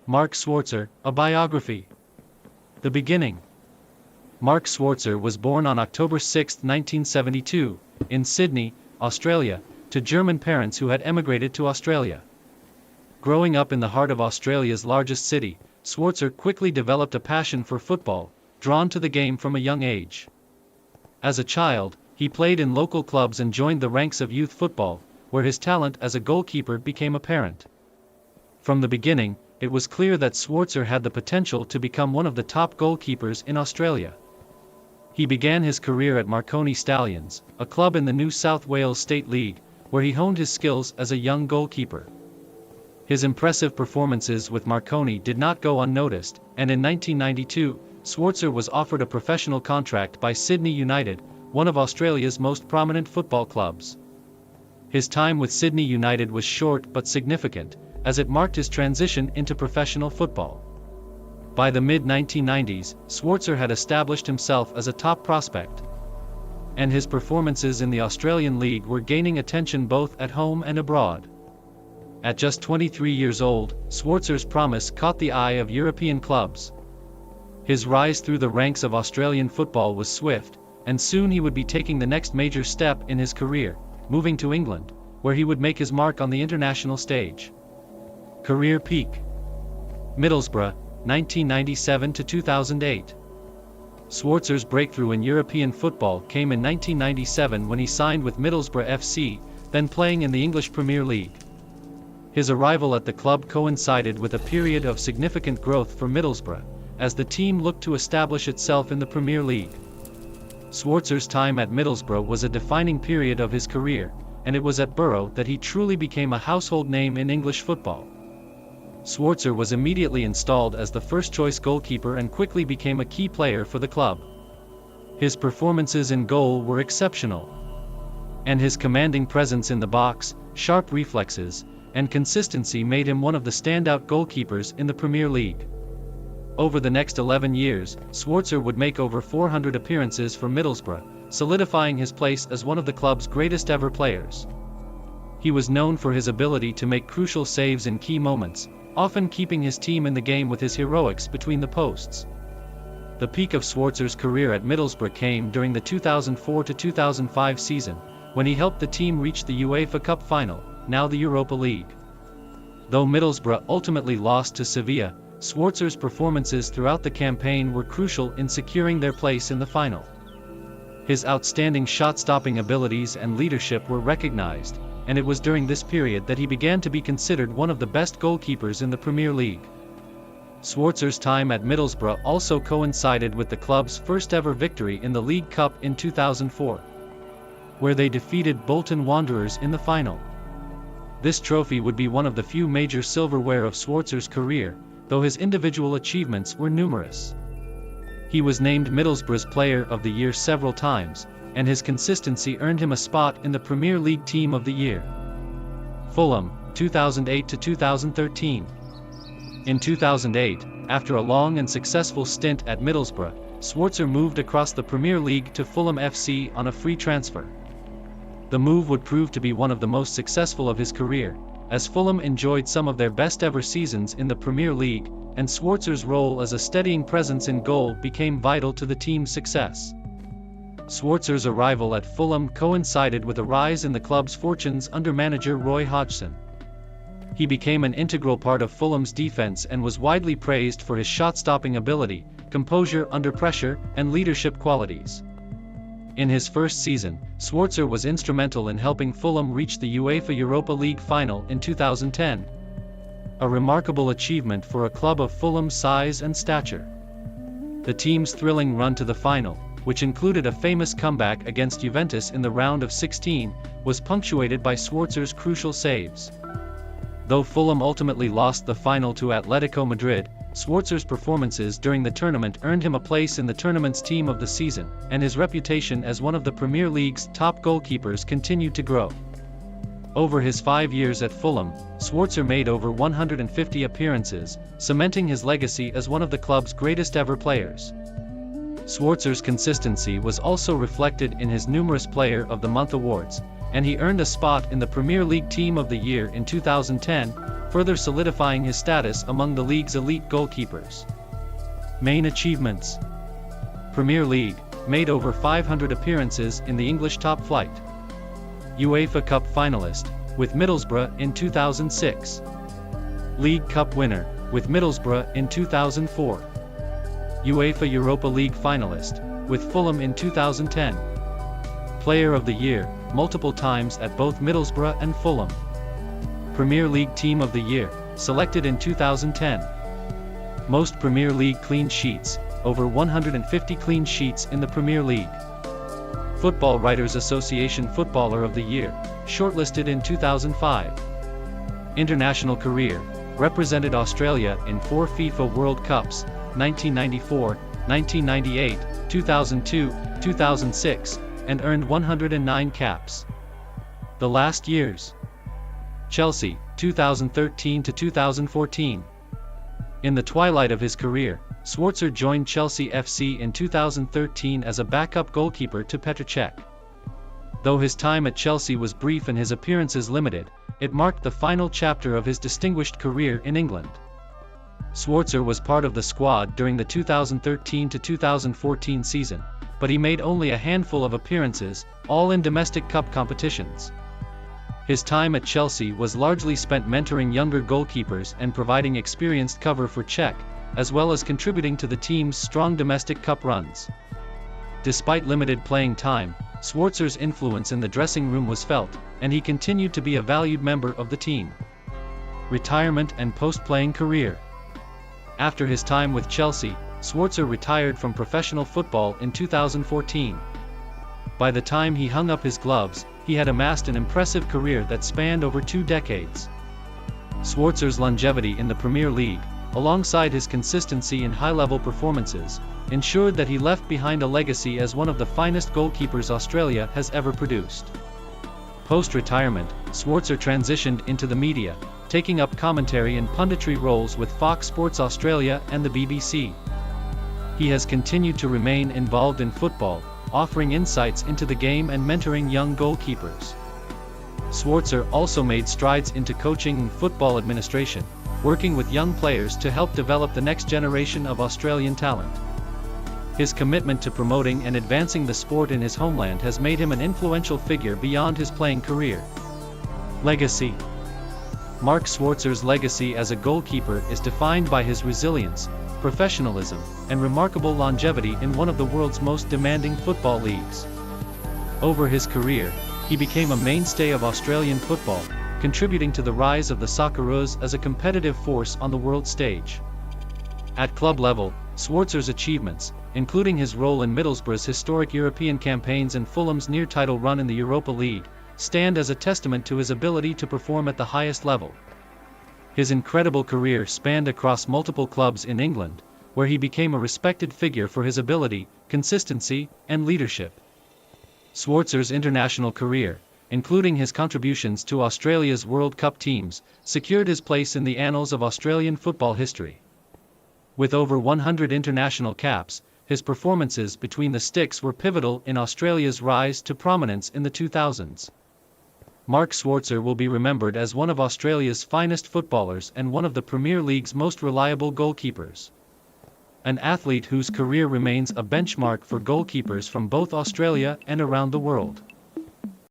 Mark Schwarzer, a biography. The beginning. Mark Schwarzer was born on October 6, 1972, in Sydney, Australia, to German parents who had emigrated to Australia. Growing up in the heart of Australia's largest city, Schwarzer quickly developed a passion for football, drawn to the game from a young age. As a child, he played in local clubs and joined the ranks of youth football, where his talent as a goalkeeper became apparent. From the beginning, it was clear that Schwarzer had the potential to become one of the top goalkeepers in Australia. He began his career at Marconi Stallions, a club in the New South Wales State League, where he honed his skills as a young goalkeeper. His impressive performances with Marconi did not go unnoticed, and in 1992, Schwarzer was offered a professional contract by Sydney United, one of Australia's most prominent football clubs. His time with Sydney United was short but significant, as it marked his transition into professional football. By the mid-1990s, Schwarzer had established himself as a top prospect, and his performances in the Australian League were gaining attention both at home and abroad. At just 23 years old, Schwarzer's promise caught the eye of European clubs. His rise through the ranks of Australian football was swift, and soon he would be taking the next major step in his career, moving to England, where he would make his mark on the international stage. Career peak. Middlesbrough, 1997 to 2008. Schwarzer's breakthrough in European football came in 1997 when he signed with Middlesbrough FC, then playing in the English Premier League. His arrival at the club coincided with a period of significant growth for Middlesbrough, as the team looked to establish itself in the Premier League. Schwarzer's time at Middlesbrough was a defining period of his career, and it was at Borough that he truly became a household name in English football. Schwarzer was immediately installed as the first-choice goalkeeper and quickly became a key player for the club. His performances in goal were exceptional, and his commanding presence in the box, sharp reflexes, and consistency made him one of the standout goalkeepers in the Premier League. Over the next 11 years, Schwarzer would make over 400 appearances for Middlesbrough, solidifying his place as one of the club's greatest ever players. He was known for his ability to make crucial saves in key moments, often keeping his team in the game with his heroics between the posts. The peak of Schwarzer's career at Middlesbrough came during the 2004-2005 season, when he helped the team reach the UEFA Cup final, now the Europa League. Though Middlesbrough ultimately lost to Sevilla, Schwarzer's performances throughout the campaign were crucial in securing their place in the final. His outstanding shot-stopping abilities and leadership were recognized, and it was during this period that he began to be considered one of the best goalkeepers in the Premier League. Schwarzer's time at Middlesbrough also coincided with the club's first-ever victory in the League Cup in 2004, where they defeated Bolton Wanderers in the final. This trophy would be one of the few major silverware of Schwarzer's career, though his individual achievements were numerous. He was named Middlesbrough's Player of the Year several times, and his consistency earned him a spot in the Premier League Team of the Year. Fulham, 2008 to 2013. In 2008, after a long and successful stint at Middlesbrough, Schwarzer moved across the Premier League to Fulham FC on a free transfer. The move would prove to be one of the most successful of his career, as Fulham enjoyed some of their best ever seasons in the Premier League, and Schwarzer's role as a steadying presence in goal became vital to the team's success. Schwarzer's arrival at Fulham coincided with a rise in the club's fortunes under manager Roy Hodgson. He became an integral part of Fulham's defense and was widely praised for his shot-stopping ability, composure under pressure, and leadership qualities. In his first season, Schwarzer was instrumental in helping Fulham reach the UEFA Europa League final in 2010. A remarkable achievement for a club of Fulham's size and stature. The team's thrilling run to the final, which included a famous comeback against Juventus in the round of 16, was punctuated by Schwarzer's crucial saves. Though Fulham ultimately lost the final to Atletico Madrid, Schwarzer's performances during the tournament earned him a place in the tournament's team of the season, and his reputation as one of the Premier League's top goalkeepers continued to grow. Over his 5 years at Fulham, Schwarzer made over 150 appearances, cementing his legacy as one of the club's greatest ever players. Schwarzer's consistency was also reflected in his numerous Player of the Month awards, and he earned a spot in the Premier League Team of the Year in 2010, further solidifying his status among the league's elite goalkeepers. Main achievements: Premier League, made over 500 appearances in the English top flight. UEFA Cup finalist, with Middlesbrough in 2006. League Cup winner, with Middlesbrough in 2004. UEFA Europa League finalist, with Fulham in 2010. Player of the Year, multiple times at both Middlesbrough and Fulham. Premier League Team of the Year, selected in 2010. Most Premier League clean sheets, over 150 clean sheets in the Premier League. Football Writers Association Footballer of the Year, shortlisted in 2005. International career, represented Australia in 4 FIFA World Cups, 1994, 1998, 2002, 2006, and earned 109 caps. The last years: Chelsea, 2013 to 2014. In the twilight of his career, Schwarzer joined Chelsea FC in 2013 as a backup goalkeeper to Petr Cech. Though his time at Chelsea was brief and his appearances limited, it marked the final chapter of his distinguished career in England. Schwarzer was part of the squad during the 2013 to 2014 season, but he made only a handful of appearances, all in domestic cup competitions. His time at Chelsea was largely spent mentoring younger goalkeepers and providing experienced cover for Cech, as well as contributing to the team's strong domestic cup runs. Despite limited playing time, Schwarzer's influence in the dressing room was felt, and he continued to be a valued member of the team. Retirement and post-playing career. After his time with Chelsea, Schwarzer retired from professional football in 2014. By the time he hung up his gloves, he had amassed an impressive career that spanned over 2 decades. Schwarzer's longevity in the Premier League, alongside his consistency in high-level performances, ensured that he left behind a legacy as one of the finest goalkeepers Australia has ever produced. Post-retirement, Schwarzer transitioned into the media, taking up commentary and punditry roles with Fox Sports Australia and the BBC. He has continued to remain involved in football, offering insights into the game and mentoring young goalkeepers. Schwarzer also made strides into coaching and football administration, working with young players to help develop the next generation of Australian talent. His commitment to promoting and advancing the sport in his homeland has made him an influential figure beyond his playing career. Legacy. Mark Schwarzer's legacy as a goalkeeper is defined by his resilience, professionalism, and remarkable longevity in one of the world's most demanding football leagues. Over his career, he became a mainstay of Australian football, contributing to the rise of the Socceroos as a competitive force on the world stage. At club level, Schwarzer's achievements, including his role in Middlesbrough's historic European campaigns and Fulham's near-title run in the Europa League, stand as a testament to his ability to perform at the highest level. His incredible career spanned across multiple clubs in England, where he became a respected figure for his ability, consistency, and leadership. Schwarzer's international career, including his contributions to Australia's World Cup teams, secured his place in the annals of Australian football history. With over 100 international caps, his performances between the sticks were pivotal in Australia's rise to prominence in the 2000s. Mark Schwarzer will be remembered as one of Australia's finest footballers and one of the Premier League's most reliable goalkeepers. An athlete whose career remains a benchmark for goalkeepers from both Australia and around the world.